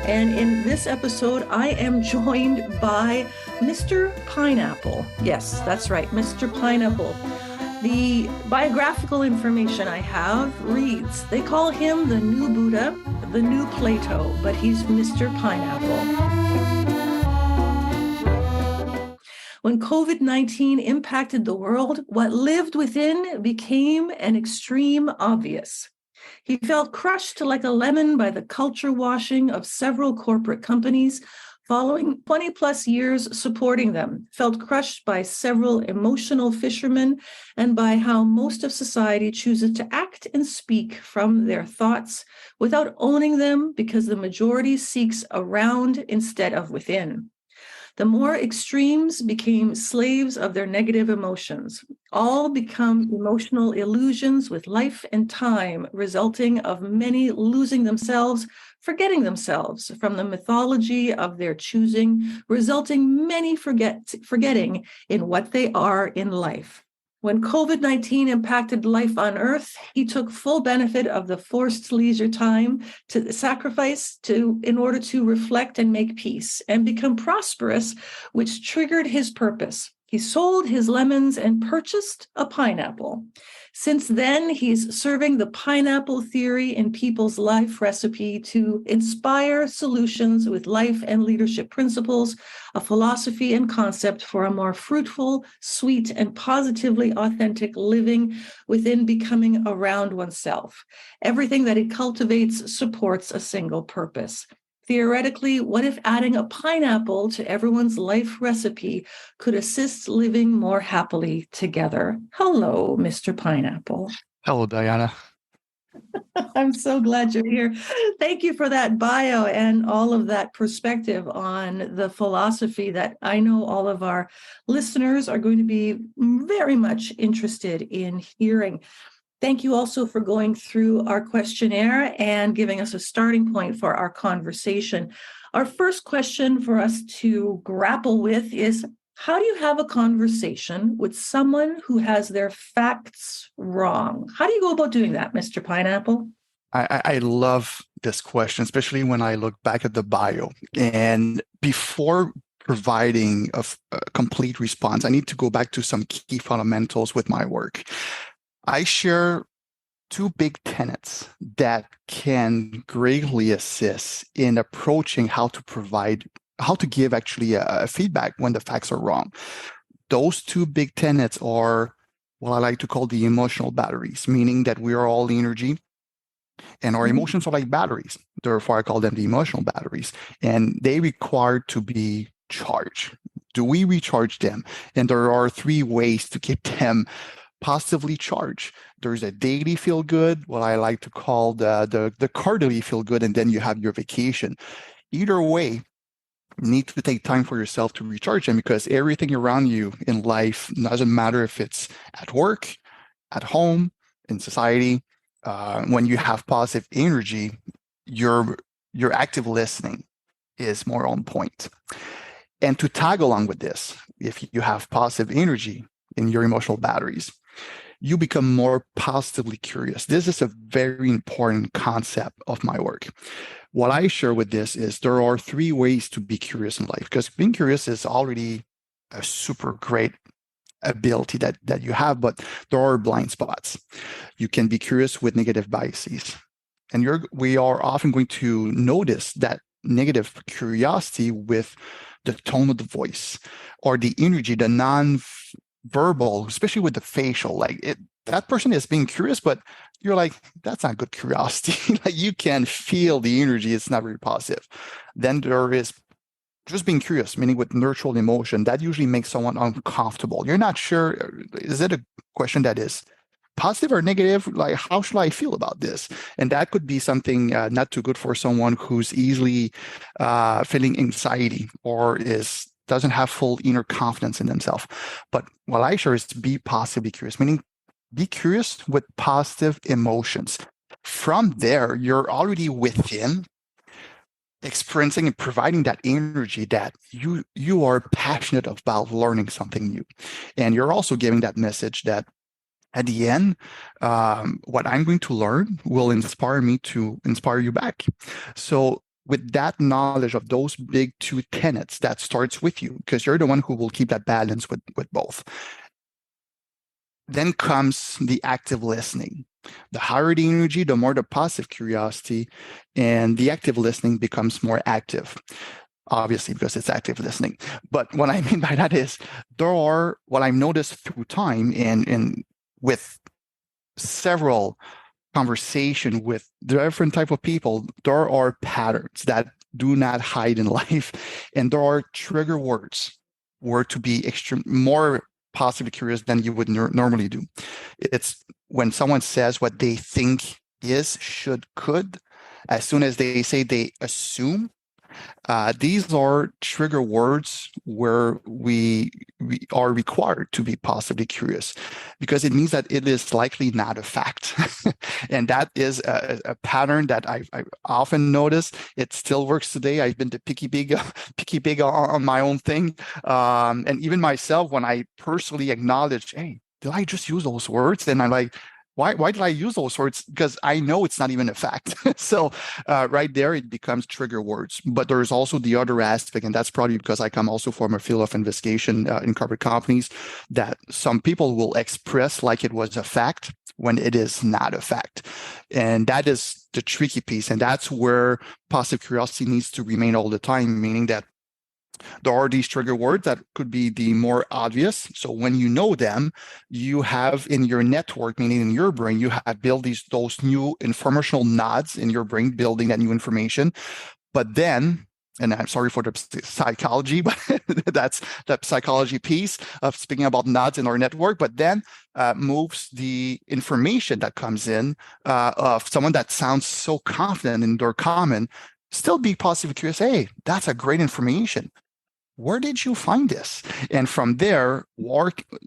And in this episode, I am joined by Mr. Pineapple. Yes, that's right, Mr. Pineapple. The biographical information I have reads, they call him the new Buddha, the new Plato, but he's Mr. Pineapple. When COVID-19 impacted the world, what lived within became an extreme obvious. He felt crushed like a lemon by the culture washing of several corporate companies following 20 plus years supporting them, felt crushed by several emotional fishermen and by how most of society chooses to act and speak from their thoughts without owning them because the majority seeks around instead of within. The more extremes became slaves of their negative emotions. All become emotional illusions with life and time, resulting of many losing themselves, forgetting themselves from the mythology of their choosing, resulting many forgetting in what they are in life. When COVID-19 impacted life on Earth, he took full benefit of the forced leisure time to sacrifice in order to reflect and make peace and become prosperous, which triggered his purpose. He sold his lemons and purchased a pineapple. Since then, he's serving the pineapple theory in people's life recipe to inspire solutions with life and leadership principles, a philosophy and concept for a more fruitful, sweet, and positively authentic living within becoming around oneself. Everything that it cultivates supports a single purpose. Theoretically, what if adding a pineapple to everyone's life recipe could assist living more happily together? Hello, Mr. Pineapple. Hello, Diana. I'm so glad you're here. Thank you for that bio and all of that perspective on the philosophy that I know all of our listeners are going to be very much interested in hearing. Thank you also for going through our questionnaire and giving us a starting point for our conversation. Our first question for us to grapple with is, how do you have a conversation with someone who has their facts wrong? How do you go about doing that, Mr. Pineapple? I love this question, especially when I look back at the bio. And before providing a complete response, I need to go back to some key fundamentals with my work. I share two big tenets that can greatly assist in approaching how to give actually a feedback when the facts are wrong. Those two big tenets are what I like to call the emotional batteries, meaning that we are all energy and our emotions are like batteries. Therefore, I call them the emotional batteries, and they require to be charged. Do we recharge them? And there are three ways to keep them positively charged. There's a daily feel good, what I like to call the quarterly feel good, and then you have your vacation. Either way, you need to take time for yourself to recharge them, because everything around you in life, doesn't matter if it's at work, at home, in society, when you have positive energy, your active listening is more on point. And to tag along with this, if you have positive energy in your emotional batteries, you become more positively curious. This is a very important concept of my work. What I share with this is there are three ways to be curious in life, because being curious is already a super great ability that you have, but there are blind spots. You can be curious with negative biases. And we are often going to notice that negative curiosity with the tone of the voice or the energy, the non-verbal, especially with the facial, that person is being curious, but you're like, that's not good curiosity. Like, you can feel the energy, it's not very positive. Then there is just being curious, meaning with neutral emotion, that usually makes someone uncomfortable. You're not sure, is it a question that is positive or negative? Like, how should I feel about this? And that could be something not too good for someone who's easily feeling anxiety or doesn't have full inner confidence in themselves. But what I share is to be positively curious, meaning be curious with positive emotions. From there, you're already within experiencing and providing that energy that you are passionate about learning something new. And you're also giving that message that at the end, what I'm going to learn will inspire me to inspire you back. So with that knowledge of those big two tenets, that starts with you, because you're the one who will keep that balance with both. Then comes the active listening. The higher the energy, the more the positive curiosity, and the active listening becomes more active, obviously, because it's active listening. But what I mean by that is what I've noticed through time and with several conversation with different type of people, there are patterns that do not hide in life, and there are trigger words were to be extreme more possibly curious than you would normally do. It's when someone says what they think is, should, could, as soon as they say, they assume. These are trigger words where we are required to be possibly curious, because it means that it is likely not a fact. And that is a pattern that I often notice. It still works today. I've been to picky big on my own thing. And even myself, when I personally acknowledge, hey, did I just use those words? And I'm like, why did I use those words? Because I know it's not even a fact. So right there, it becomes trigger words. But there's also the other aspect, and that's probably because I come also from a field of investigation in corporate companies, that some people will express like it was a fact when it is not a fact. And that is the tricky piece. And that's where positive curiosity needs to remain all the time, meaning that there are these trigger words that could be the more obvious. So when you know them, you have in your network, meaning in your brain, you have built those new informational nodes in your brain, building that new information. But then, and I'm sorry for the psychology, but that's the psychology piece of speaking about nodes in our network, but then moves the information that comes in of someone that sounds so confident in their comment, still be positively curious. Hey, that's a great information. Where did you find this? And from there,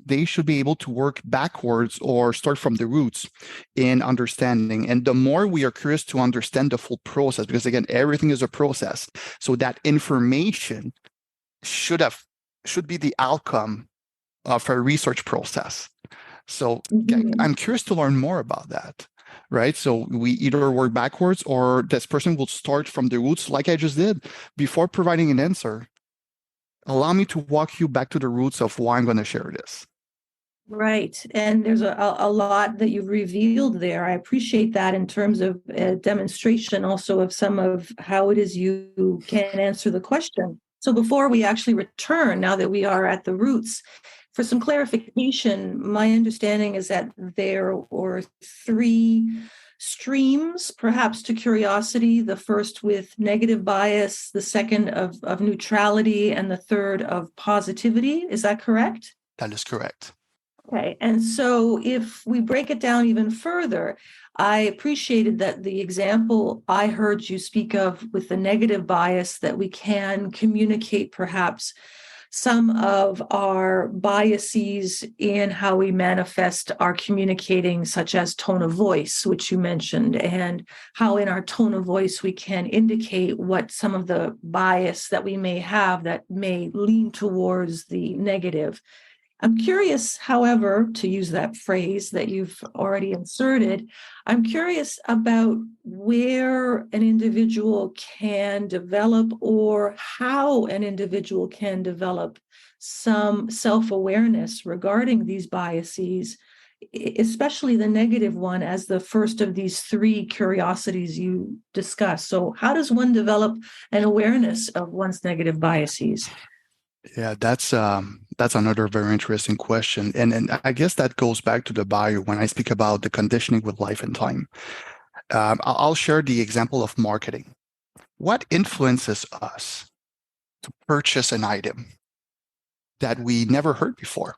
they should be able to work backwards or start from the roots in understanding. And the more we are curious to understand the full process, because again, everything is a process. So that information should be the outcome of a research process. So I'm curious to learn more about that. Right. So we either work backwards, or this person will start from the roots, like I just did. Before providing an answer, allow me to walk you back to the roots of why I'm going to share this. Right. And there's a lot that you've revealed there. I appreciate that in terms of a demonstration also of some of how it is you can answer the question. So before we actually return, now that we are at the roots, for some clarification, my understanding is that there were three streams, perhaps, to curiosity. The first with negative bias, the second of neutrality, and the third of positivity. Is that correct? That is correct. Okay. And so if we break it down even further, I appreciated that the example I heard you speak of with the negative bias, that we can communicate perhaps some of our biases in how we manifest our communicating, such as tone of voice, which you mentioned, and how in our tone of voice we can indicate what some of the bias that we may have that may lean towards the negative. I'm curious, however, to use that phrase that you've already inserted, I'm curious about where an individual can develop, or how an individual can develop some self-awareness regarding these biases, especially the negative one as the first of these three curiosities you discussed. So how does one develop an awareness of one's negative biases? Yeah, that's another very interesting question, and I guess that goes back to the bio when I speak about the conditioning with life and time. I'll share the example of marketing. What influences us to purchase an item that we never heard before,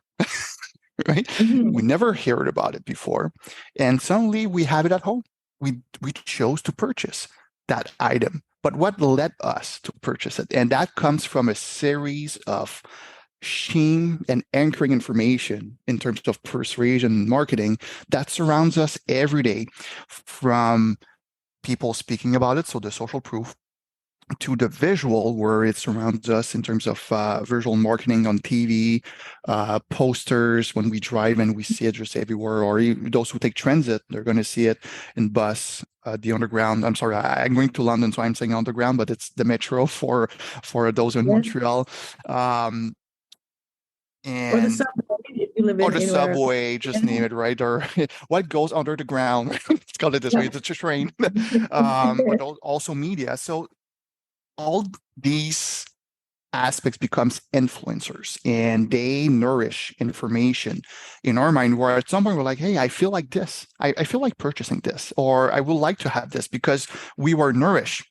right? Mm-hmm. We never heard about it before, and suddenly we have it at home. We chose to purchase that item. But what led us to purchase it? And that comes from a series of shame and anchoring information in terms of persuasion and marketing that surrounds us every day, from people speaking about it, so the social proof, to the visual, where it surrounds us in terms of visual marketing on TV, posters when we drive and we see it just everywhere, or those who take transit, they're going to see it in bus, the underground. I'm sorry, I'm going to London, so I'm saying underground, but it's the metro for those in Montreal. Or the And subway if you live or in the anywhere. subway, just name it, right? Or what goes under the ground. Let's call it this way. Yeah. It's a train, but also media. So all these aspects becomes influencers, and they nourish information in our mind, where at some point we're like, hey, I feel like this. I feel like purchasing this, or I would like to have this, because we were nourished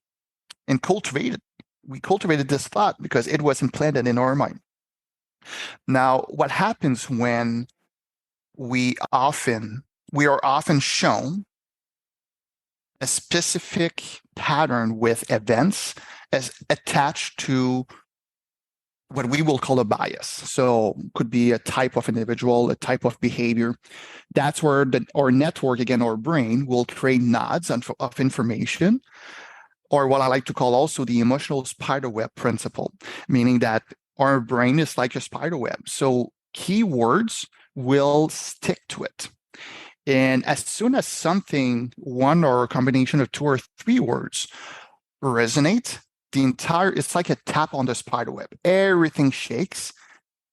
and cultivated. We cultivated this thought because it was implanted in our mind. Now, what happens when we are often shown a specific pattern with events as attached to what we will call a bias. So could be a type of individual, a type of behavior. That's where our network, again, our brain, will create nodes of information, or what I like to call also the emotional spider web principle, meaning that our brain is like a spider web. So keywords will stick to it. And as soon as something, one or a combination of two or three words resonate, it's like a tap on the spider web. Everything shakes,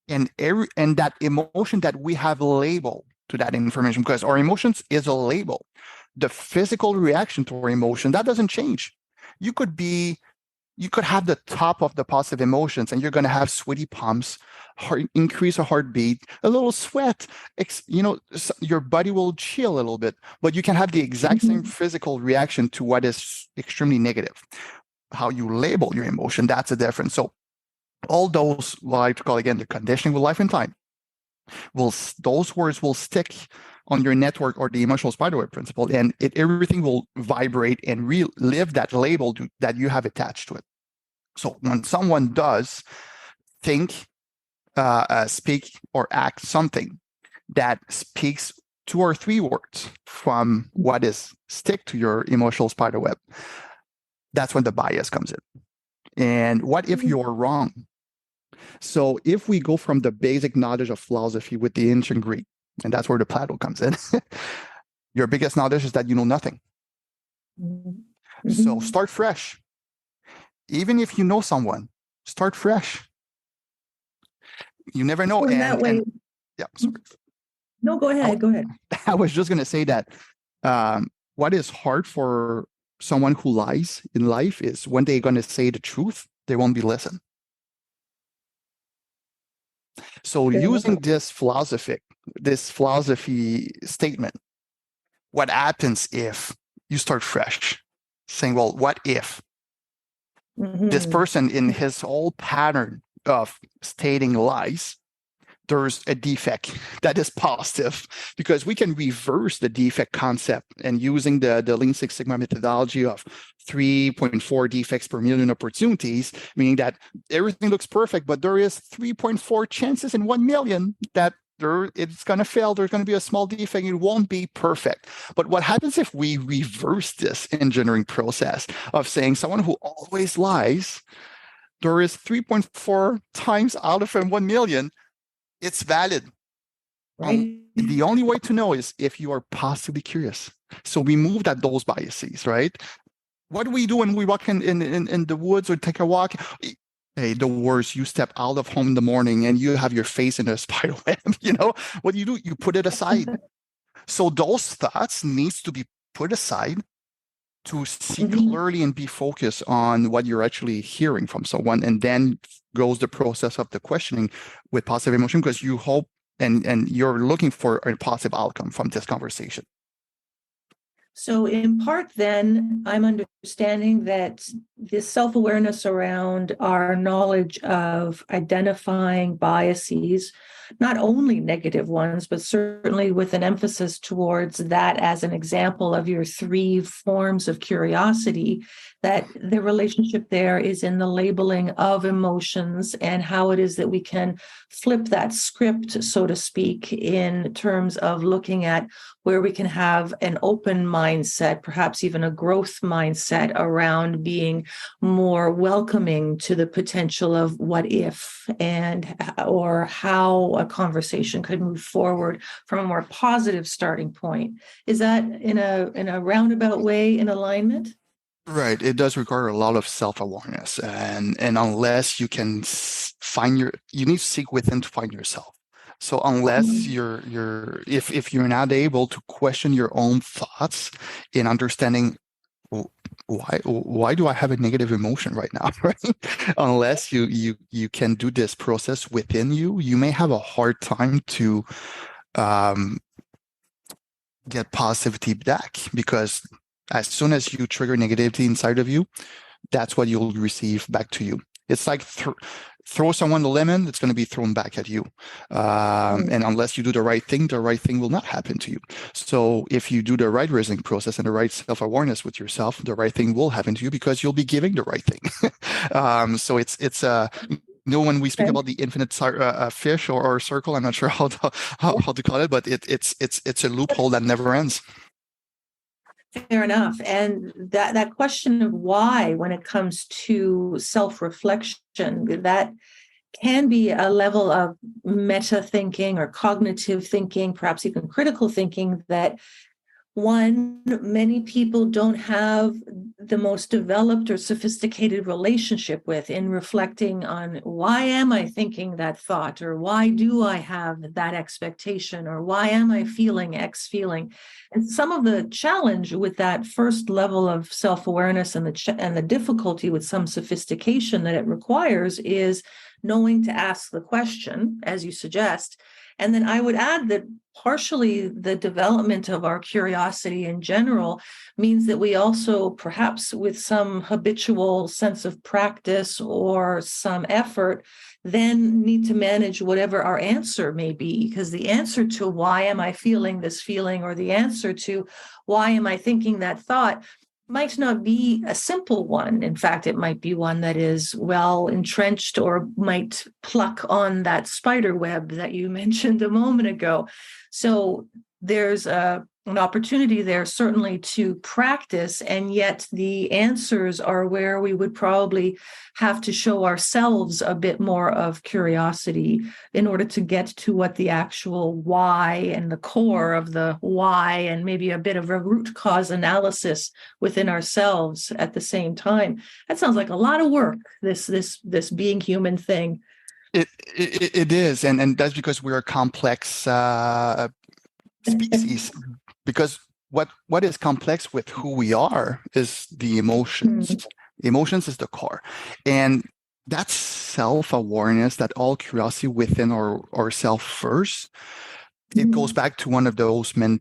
and that emotion that we have labeled to that information, because our emotions is a label. The physical reaction to our emotion, that doesn't change. You could have the top of the positive emotions, and you're going to have sweaty palms, increase a heartbeat, a little sweat. Your body will chill a little bit, but you can have the exact same physical reaction to what is extremely negative. How you label your emotion, that's a difference. So all those, what I like to call, again, the conditioning with life and time, those words will stick on your network, or the emotional spiderweb principle, and everything will vibrate and relive that label that you have attached to it. So when someone does think, speak, or act something that speaks two or three words from what is stick to your emotional spiderweb, that's when the bias comes in. And what if you're wrong? So if we go from the basic knowledge of philosophy with the ancient Greek, and that's where the Plato comes in, your biggest knowledge is that you know nothing. So start fresh. Even if you know someone, start fresh. You never know. So in that way, yeah, sorry. No, go ahead. Go ahead. I was just going to say that what is hard for someone who lies in life is when they're going to say the truth, they won't be listened. So using this philosophy statement, what happens if you start fresh, saying, well, what if this person, in his whole pattern of stating lies, there's a defect that is positive, because we can reverse the defect concept, and using the Lean Six Sigma methodology of 3.4 defects per million opportunities, meaning that everything looks perfect, but there is 3.4 chances in 1 million that it's going to fail. There's going to be a small defect. It won't be perfect. But what happens if we reverse this engineering process of saying someone who always lies, there is 3.4 times out of 1 million, it's valid. Right. The only way to know is if you are possibly curious. So we moved at those biases, right? What do we do when we walk in the woods or take a walk? Hey, the worst, you step out of home in the morning and you have your face in a spider web, what do? You put it aside. So those thoughts needs to be put aside to see clearly and be focused on what you're actually hearing from someone. And then goes the process of the questioning with positive emotion, because you hope and you're looking for a positive outcome from this conversation. So in part, then, I'm understanding that this self-awareness around our knowledge of identifying biases, not only negative ones, but certainly with an emphasis towards that as an example of your three forms of curiosity, that the relationship there is in the labeling of emotions and how it is that we can flip that script, so to speak, in terms of looking at where we can have an open mindset, perhaps even a growth mindset around being more welcoming to the potential of what if, and or how how a conversation could move forward from a more positive starting point. Is that in a roundabout way in alignment? Right. It does require a lot of self-awareness, and unless you can find you need to seek within to find yourself. So unless Mhm. if you're not able to question your own thoughts in understanding why do I have a negative emotion right now, right? Unless you can do this process within you, you may have a hard time to um, get positivity back, because as soon as you trigger negativity inside of you, that's what you'll receive back to you. It's like throw someone the lemon, it's going to be thrown back at you. Mm. And unless you do the right thing will not happen to you. So if you do the right reasoning process and the right self-awareness with yourself, the right thing will happen to you because you'll be giving the right thing. So it's when we speak Okay. about the infinite fish or circle, I'm not sure how to call it, but it's a loophole that never ends. Fair enough. And that question of why, when it comes to self-reflection, that can be a level of meta thinking or cognitive thinking, perhaps even critical thinking, that one, many people don't have the most developed or sophisticated relationship with, in reflecting on why am I thinking that thought, or why do I have that expectation, or why am I feeling X feeling. And some of the challenge with that first level of self-awareness and the difficulty with some sophistication that it requires is knowing to ask the question, as you suggest. And then I would add that partially the development of our curiosity in general means that we also, perhaps with some habitual sense of practice or some effort, then need to manage whatever our answer may be. Because the answer to why am I feeling this feeling, or the answer to why am I thinking that thought, might not be a simple one. In fact, it might be one that is well entrenched, or might pluck on that spider web that you mentioned a moment ago. So there's an opportunity there, certainly, to practice, and yet the answers are where we would probably have to show ourselves a bit more of curiosity in order to get to what the actual why and the core of the why, and maybe a bit of a root cause analysis within ourselves at the same time. That sounds like a lot of work, this being human thing. It is, and that's because we're a complex species. Because what is complex with who we are is the emotions. Emotions is the core, and that self-awareness, that all curiosity within ourself first. It goes back to one of those main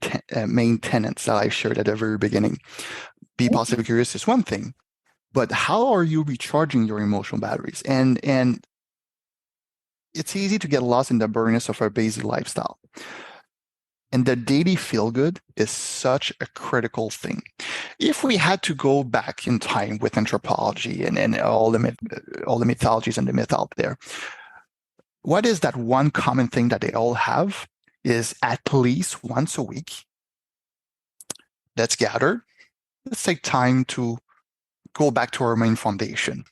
tenets that I shared at the very beginning. Be positive curious is one thing, but how are you recharging your emotional batteries? And it's easy to get lost in the burniness of our busy lifestyle. And the daily feel good is such a critical thing. If we had to go back in time with anthropology and all the mythologies and the myth out there, what is that one common thing that they all have is at least once a week, let's gather, let's take time to go back to our main foundation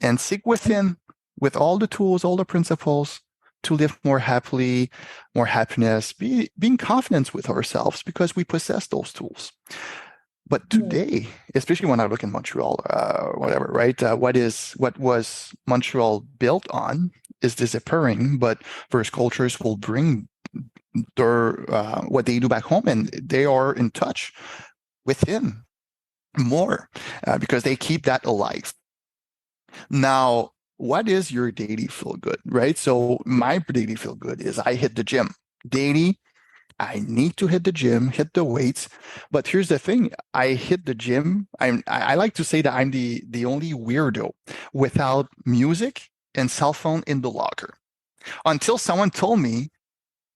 and seek within, with all the tools, all the principles, to live more happily, more happiness, being confident with ourselves because we possess those tools. But today, especially when I look in Montreal, whatever, right? What was Montreal built on is disappearing, but various cultures will bring their what they do back home, and they are in touch within more because they keep that alive. Now, what is your daily feel good, right? So my daily feel good is I hit the gym daily. I need to hit the gym, hit the weights. But here's the thing: I hit the gym. I like to say that I'm the only weirdo without music and cell phone in the locker. Until someone told me,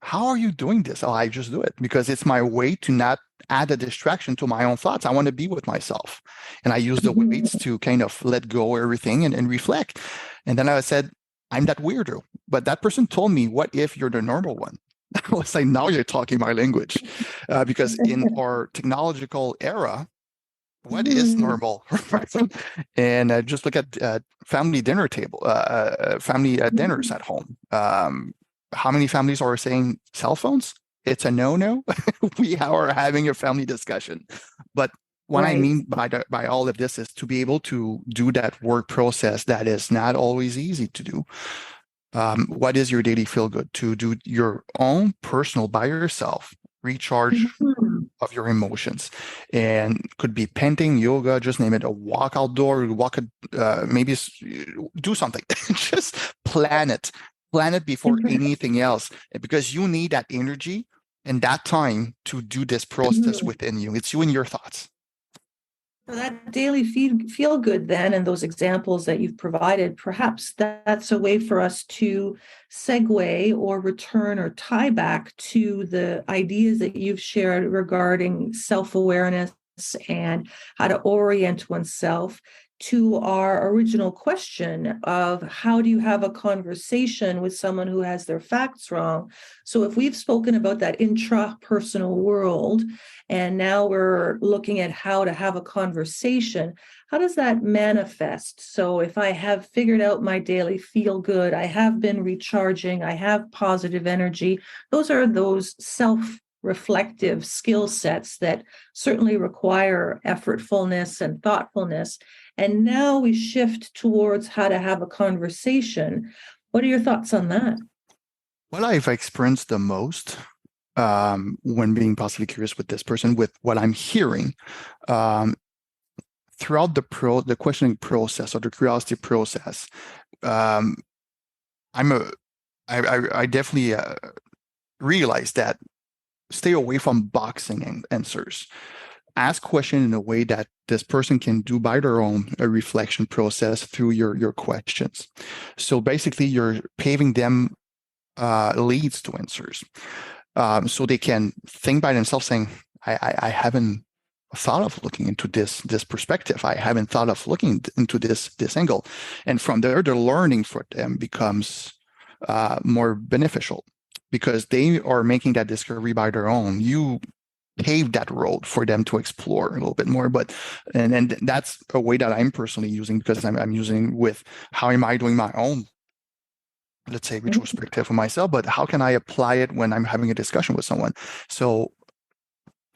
how are you doing this? Oh, I just do it because it's my way to not add a distraction to my own thoughts. I want to be with myself. And I use the weights to kind of let go everything and reflect. And then I said, I'm that weirdo. But that person told me, what if you're the normal one? I was like, now you're talking my language. Because in our technological era, what is normal? And just look at family dinners at home. how many families are saying cell phones? It's a no-no. We are having a family discussion. But what I Right. mean by all of this is to be able to do that work process that is not always easy to do. What is your daily feel good? To do your own personal by yourself, recharge Mhm. of your emotions, and could be painting, yoga, just name it, a walk outdoor, maybe do something. Just plan it before anything else, because you need that energy and that time to do this process Mhm. within you. It's you and your thoughts. So that daily feel good then, and those examples that you've provided, perhaps that's a way for us to segue or return or tie back to the ideas that you've shared regarding self-awareness and how to orient oneself to our original question of how do you have a conversation with someone who has their facts wrong? So if we've spoken about that intrapersonal world, and now we're looking at how to have a conversation. How does that manifest? So, if I have figured out my daily feel good, I have been recharging, I have positive energy, those are those self reflective skill sets that certainly require effortfulness and thoughtfulness. And now we shift towards how to have a conversation. What are your thoughts on that? What I've experienced the most when being possibly curious with this person, with what I'm hearing, um, throughout the questioning process or the curiosity process, um, I'm a I definitely realize that stay away from boxing answers. Ask question in a way that this person can do by their own a reflection process through your questions. So basically, you're paving them leads to answers. So they can think by themselves, saying, I haven't thought of looking into this perspective. I haven't thought of looking into this angle." And from there, the learning for them becomes more beneficial, because they are making that discovery by their own. You pave that road for them to explore a little bit more. But and that's a way that I'm personally using, because I'm using with how am I doing my own, let's say, retrospective for myself, but how can I apply it when I'm having a discussion with someone? So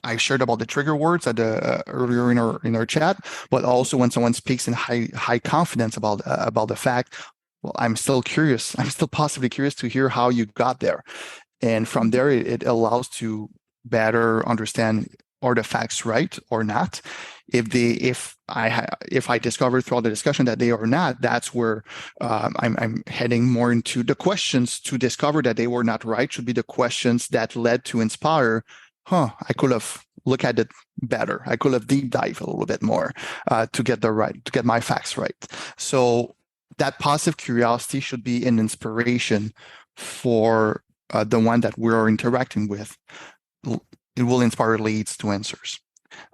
I shared about the trigger words at the earlier in our chat, but also when someone speaks in high confidence about the fact, well, I'm still curious. I'm still possibly curious to hear how you got there, and from there it allows to better understand, are the facts right or not. If I discover throughout the discussion that they are not, that's where I'm heading more into the questions to discover that they were not right. Should be the questions that led to inspire. I could have looked at it better. I could have deep dive a little bit more to get my facts right. So that positive curiosity should be an inspiration for the one that we're interacting with. It will inspire leads to answers,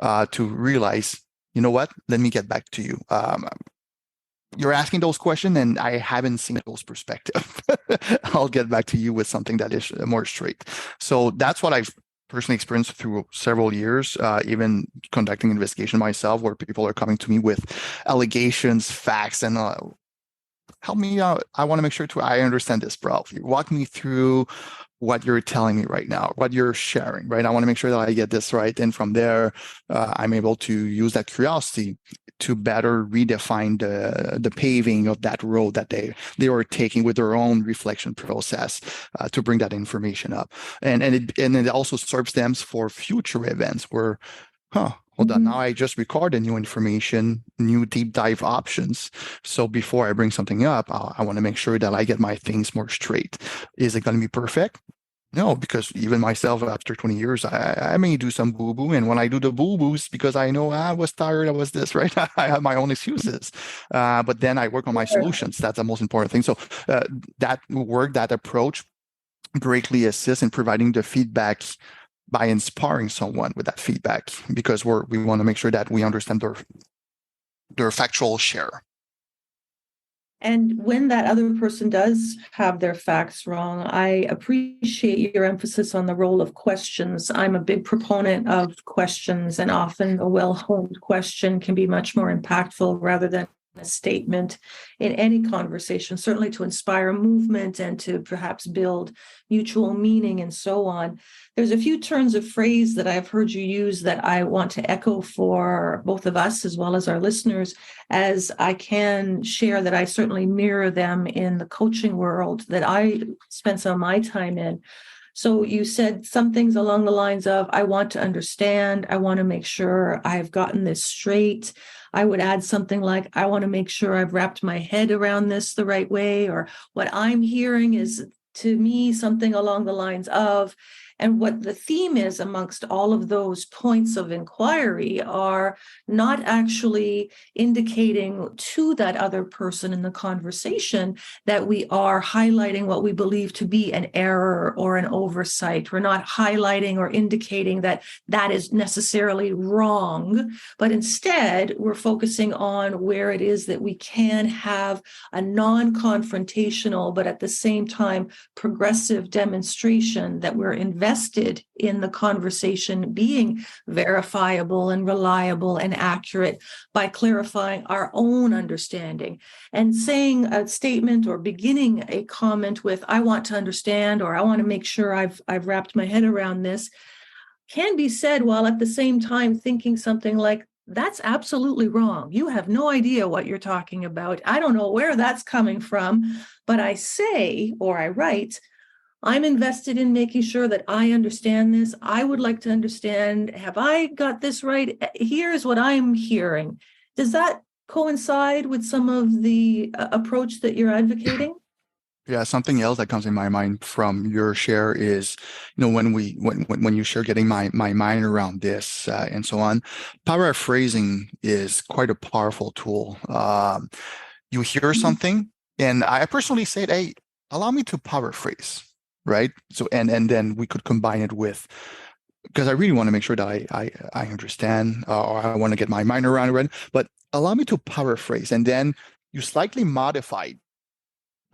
to realize, you know what, let me get back to you. You're asking those questions and I haven't seen those perspective. I'll get back to you with something that is more straight. So that's what I've personally experienced through several years, even conducting investigation myself, where people are coming to me with allegations, facts, and help me out. I want to make sure I understand this, bro. Walk me through what you're telling me right now, what you're sharing, right? I want to make sure that I get this right. And from there, I'm able to use that curiosity to better redefine the paving of that road that they are taking with their own reflection process, to bring that information up. And it also serves them for future events where, hold on, now I just recorded new information, new deep dive options. So before I bring something up, I want to make sure that I get my things more straight. Is it going to be perfect? No, because even myself, after 20 years, I may do some boo-boo. And when I do the boo-boos, because I know I was tired, I was this, right? I have my own excuses. But then I work on my solutions. That's the most important thing. So that work, that approach greatly assists in providing the feedback by inspiring someone with that feedback, because we want to make sure that we understand their factual share. And when that other person does have their facts wrong, I appreciate your emphasis on the role of questions. I'm a big proponent of questions, and often a well-honed question can be much more impactful rather than a statement in any conversation, certainly to inspire movement and to perhaps build mutual meaning and so on. There's a few turns of phrase that I've heard you use that I want to echo for both of us as well as our listeners, as I can share that I certainly mirror them in the coaching world that I spend some of my time in. So you said some things along the lines of, I want to understand, I want to make sure I've gotten this straight. I would add something like, I want to make sure I've wrapped my head around this the right way, or what I'm hearing is to me something along the lines of. And what the theme is amongst all of those points of inquiry are not actually indicating to that other person in the conversation that we are highlighting what we believe to be an error or an oversight. We're not highlighting or indicating that that is necessarily wrong, but instead we're focusing on where it is that we can have a non-confrontational, but at the same time progressive demonstration that we're invested in the conversation being verifiable and reliable and accurate by clarifying our own understanding. And saying a statement or beginning a comment with, I want to understand, or I want to make sure I've wrapped my head around this, can be said while at the same time thinking something like, that's absolutely wrong. You have no idea what you're talking about. I don't know where that's coming from, but I say, or I write, I'm invested in making sure that I understand this. I would like to understand, have I got this right? Here's what I'm hearing. Does that coincide with some of the approach that you're advocating? Yeah, something else that comes in my mind from your share is, when you share getting my mind around this and so on, paraphrasing is quite a powerful tool. You hear something, and I personally said, "Hey, allow me to paraphrase." Right. So and then we could combine it with, because I really want to make sure that I understand, or I want to get my mind around it. But allow me to paraphrase, and then you slightly modify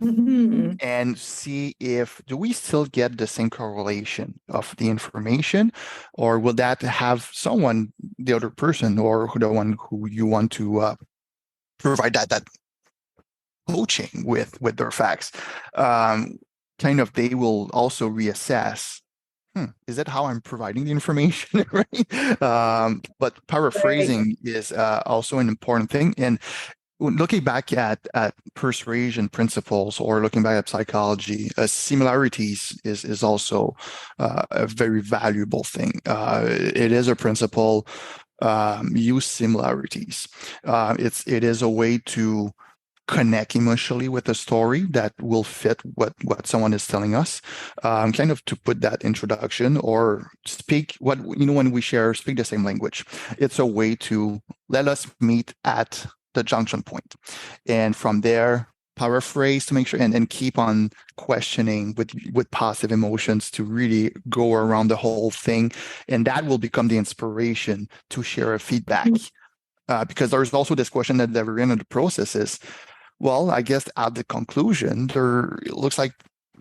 Mm-hmm. and see if do we still get the same correlation of the information, or will that have someone, the other person, or the one who you want to provide that coaching with their facts, kind of they will also reassess, is that how I'm providing the information? Right. But Right. paraphrasing is also an important thing. And looking back at persuasion principles, or looking back at psychology, similarities is also a very valuable thing. It is a principle. Use similarities. It is a way to connect emotionally with a story that will fit what someone is telling us, kind of to put that introduction, or speak what, when we share, speak the same language. It's a way to let us meet at the junction point, and from there paraphrase to make sure, and keep on questioning with positive emotions to really go around the whole thing, and that will become the inspiration to share a feedback. Because there's also this question at the very end of the process is, well, I guess at the conclusion, it looks like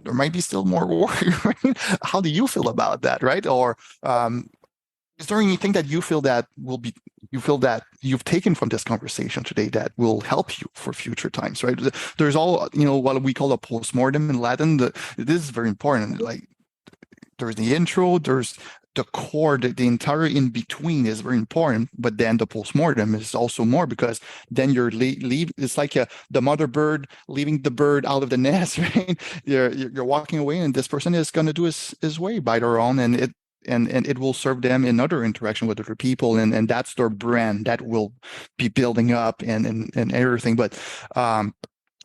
there might be still more work. Right? How do you feel about that, right? Or is there anything that you feel that you've taken from this conversation today that will help you for future times, right? There's all, what we call a postmortem in Latin. This is very important. Like, there's the intro, there's the core, the entire in between is very important, but then the postmortem is also more, because then you're leave. It's like the mother bird leaving the bird out of the nest, right? You're walking away, and this person is going to do his way by their own, and it will serve them in other interaction with other people, and that's their brand that will be building up and everything. But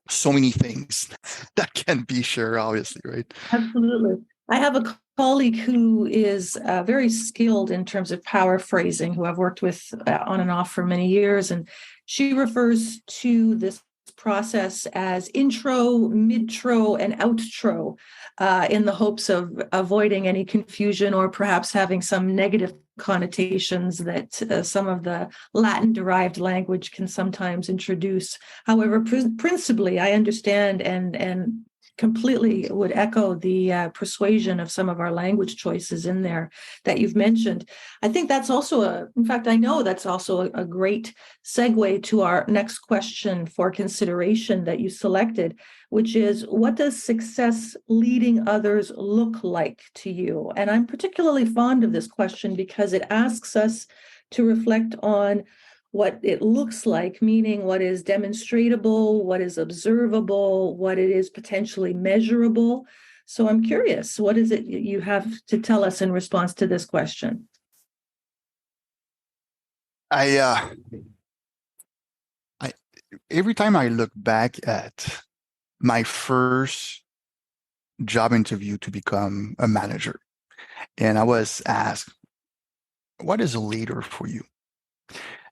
so many things that can be shared, obviously, right? Absolutely. I have a colleague who is very skilled in terms of paraphrasing, who I've worked with on and off for many years. And she refers to this process as intro, midtro, and outro, in the hopes of avoiding any confusion or perhaps having some negative connotations that some of the Latin-derived language can sometimes introduce. However, principally, I understand and completely would echo the persuasion of some of our language choices in there that you've mentioned. I think that's also in fact, I know that's also a great segue to our next question for consideration that you selected, which is, what does success leading others look like to you? And I'm particularly fond of this question because it asks us to reflect on what it looks like, meaning what is demonstratable, what is observable, what it is potentially measurable. So I'm curious, what is it you have to tell us in response to this question? I, I every time I look back at my first job interview to become a manager, and I was asked, "What is a leader for you?"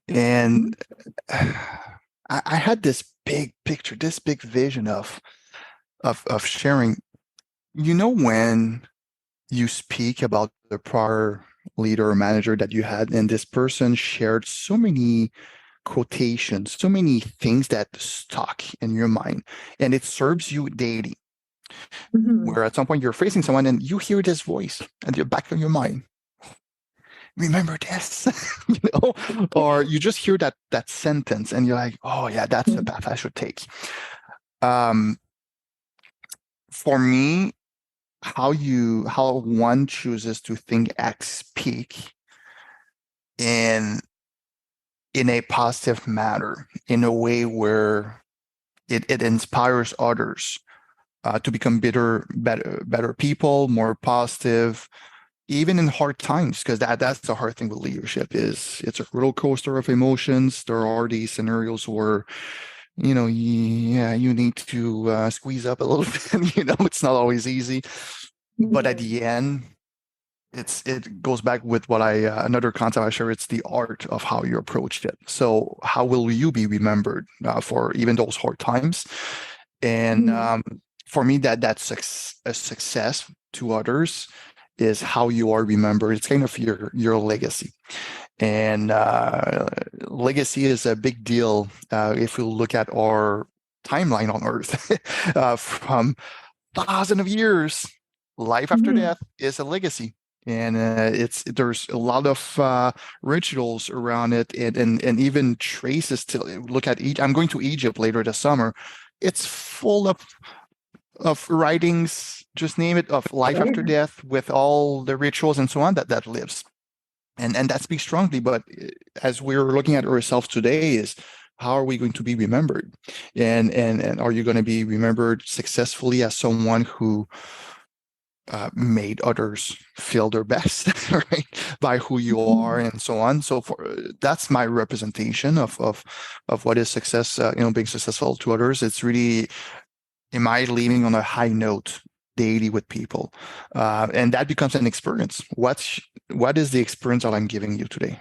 And I had this big picture, this big vision of sharing. When you speak about the prior leader or manager that you had, and this person shared so many quotations, so many things that stuck in your mind, and it serves you daily. Mhm. Where at some point you're facing someone and you hear this voice at the back of your mind, remember this, or you just hear that sentence and you're like, oh yeah, that's the path I should take. Um, for me, how one chooses to think, act, speak in a positive manner, in a way where it inspires others to become better people, more positive, even in hard times, because that's the hard thing with leadership. Is it's a roller coaster of emotions. There are these scenarios where yeah, you need to squeeze up a little bit. It's not always easy, but at the end, it goes back with what another concept I share. It's the art of how you approached it. So how will you be remembered for even those hard times? And for me, that's a success to others is how you are remembered. It's kind of your legacy. And legacy is a big deal if we look at our timeline on Earth from thousands of years. Life after Mhm. death is a legacy. And there's a lot of rituals around it, and even traces to look at. I'm going to Egypt later this summer. It's full of writings, just name it, of life after Sure. death with all the rituals and so on that lives. And that speaks strongly. But as we're looking at ourselves today, is how are we going to be remembered? And are you going to be remembered successfully as someone who made others feel their best, right, by who you are Mhm. and so on. So that's my representation of what is success. Being successful to others. It's really, am I leaving on a high note daily with people, and that becomes an experience. What is the experience that I'm giving you today?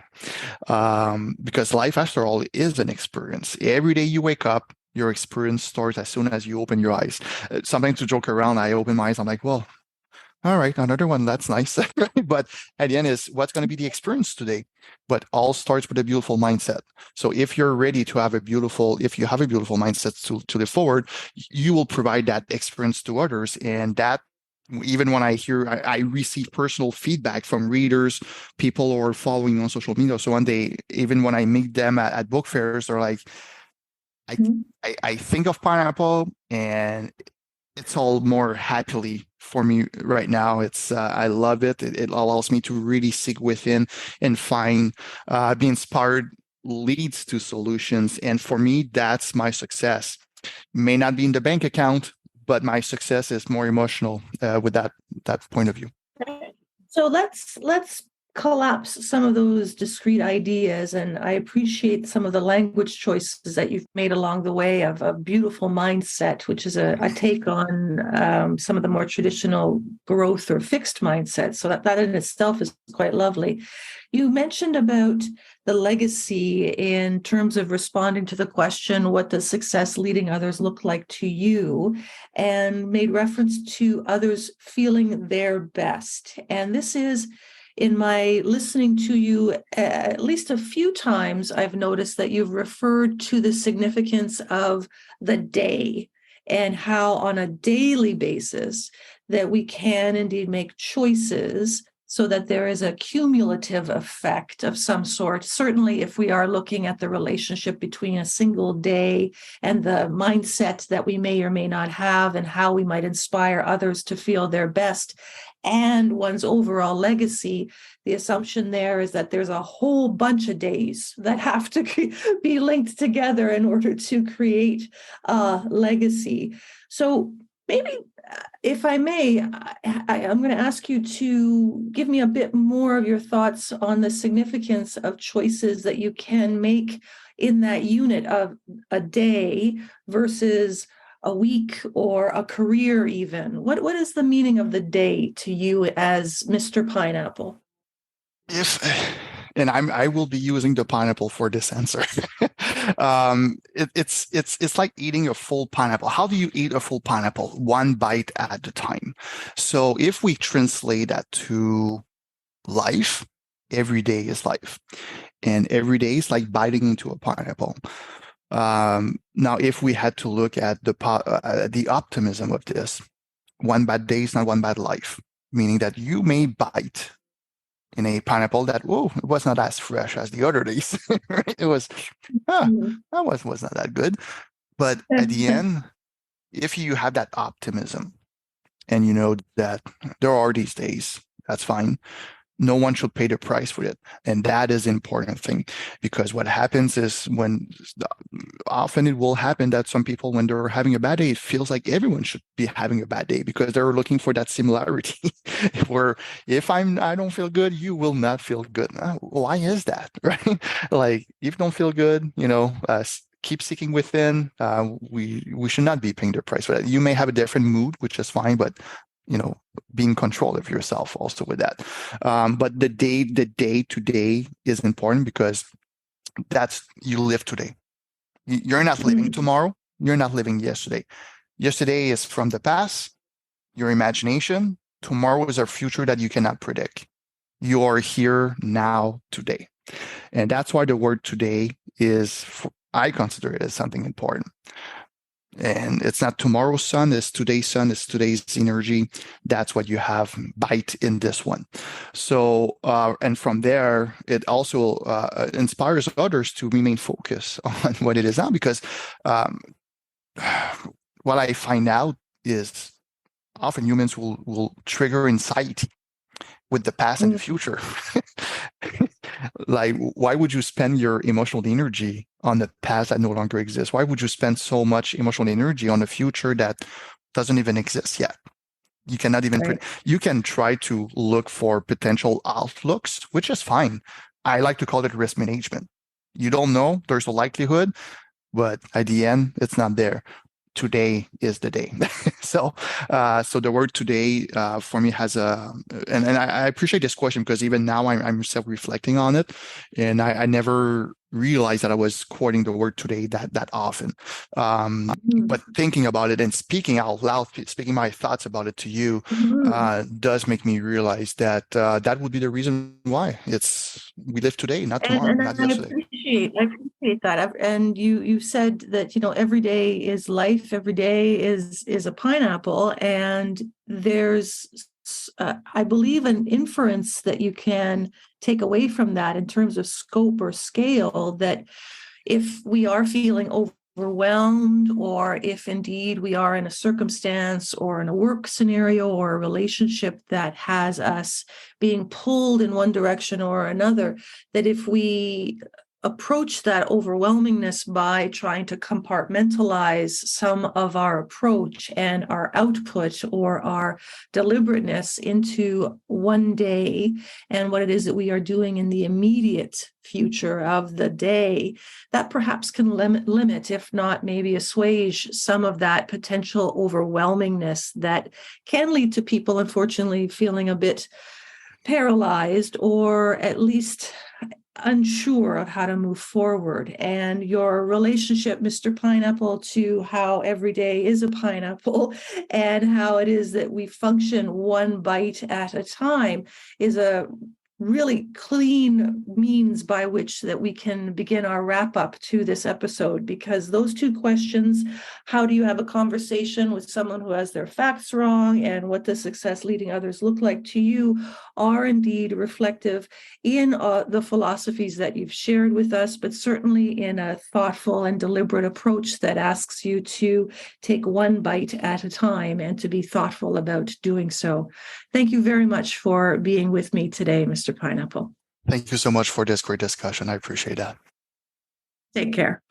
Because life, after all, is an experience. Every day you wake up, your experience starts as soon as you open your eyes. Sometimes to joke around, I open my eyes, I'm like, well, all right, another one. That's nice. But at the end is what's going to be the experience today. But all starts with a beautiful mindset. So if you're ready to have if you have a beautiful mindset to live forward, you will provide that experience to others. And that, even when I receive personal feedback from readers, people who are following on social media. So one day, even when I meet them at book fairs, they're like, I, Mhm. I think of pineapple and it's all more happily for me right now. I love it. It allows me to really seek within and find, be inspired leads to solutions. And for me, that's my success. May not be in the bank account, but my success is more emotional with that point of view. So let's collapse some of those discrete ideas, and I appreciate some of the language choices that you've made along the way of a beautiful mindset, which is a take on some of the more traditional growth or fixed mindsets. So that in itself is quite lovely. You mentioned about the legacy in terms of responding to the question, what does success leading others look like to you? And made reference to others feeling their best. And this is, in my listening to you, at least a few times, I've noticed that you've referred to the significance of the day and how on a daily basis that we can indeed make choices so that there is a cumulative effect of some sort. Certainly, if we are looking at the relationship between a single day and the mindset that we may or may not have and how we might inspire others to feel their best and one's overall legacy, the assumption there is that there's a whole bunch of days that have to be linked together in order to create a legacy. So maybe, if I may, I'm going to ask you to give me a bit more of your thoughts on the significance of choices that you can make in that unit of a day versus a week or a career even. What is the meaning of the day to you as Mr. Pineapple? If and I will be using the pineapple for this answer. It's like eating a full pineapple. How do you eat a full pineapple? One bite at a time. So if we translate that to life, every day is life, and every day is like biting into a pineapple. Now, if we had to look at the optimism of this, one bad day is not one bad life, meaning that you may bite in a pineapple that, whoa, it was not as fresh as the other days. Right? It was, that was not that good. But at the end, if you have that optimism and you know that there are these days, that's fine. No one should pay the price for it. And that is the important thing, because what happens is often it will happen that some people, when they're having a bad day, it feels like everyone should be having a bad day because they're looking for that similarity where if I don't feel good, you will not feel good. Why is that? Right? Like, if you don't feel good, keep seeking within. We should not be paying the price for that. You may have a different mood, which is fine, but be in control of yourself also with that. But the day to day is important because that's, you live today. You're not living tomorrow. You're not living yesterday. Yesterday is from the past, your imagination. Tomorrow is our future that you cannot predict. You are here now, today. And that's why the word today I consider it as something important. And it's not tomorrow's sun, it's today's energy. That's what you have bite in this one. So, and from there, it also inspires others to remain focused on what it is now, because what I find out is often humans will trigger anxiety with the past and the future. Like, why would you spend your emotional energy on the past that no longer exists? Why would you spend so much emotional energy on a future that doesn't even exist yet? You cannot even you can try to look for potential outlooks, which is fine. I like to call it risk management. You don't know, there's a likelihood, but at the end, it's not there. Today is the day. So the word today for me has and I appreciate this question, because even now I'm self-reflecting on it, and I never realized that I was quoting the word today that often. But thinking about it and speaking out loud, speaking my thoughts about it to you, does make me realize that that would be the reason why we live today, not tomorrow, not yesterday. I appreciate that. And you said that, every day is life, every day is a pineapple, and there's I believe an inference that you can take away from that in terms of scope or scale, that if we are feeling overwhelmed, or if indeed we are in a circumstance or in a work scenario or a relationship that has us being pulled in one direction or another, that if we approach that overwhelmingness by trying to compartmentalize some of our approach and our output or our deliberateness into one day and what it is that we are doing in the immediate future of the day, that perhaps can limit, if not maybe assuage, some of that potential overwhelmingness that can lead to people, unfortunately, feeling a bit paralyzed, or at least unsure of how to move forward. And your relationship, Mr. Pineapple, to how every day is a pineapple and how it is that we function one bite at a time is a really clean means by which that we can begin our wrap up to this episode, because those two questions, how do you have a conversation with someone who has their facts wrong, and what does success leading others look like to you, are indeed reflective in the philosophies that you've shared with us, but certainly in a thoughtful and deliberate approach that asks you to take one bite at a time and to be thoughtful about doing so. Thank you very much for being with me today, Mr. Pineapple. Thank you so much for this great discussion. I appreciate that. Take care.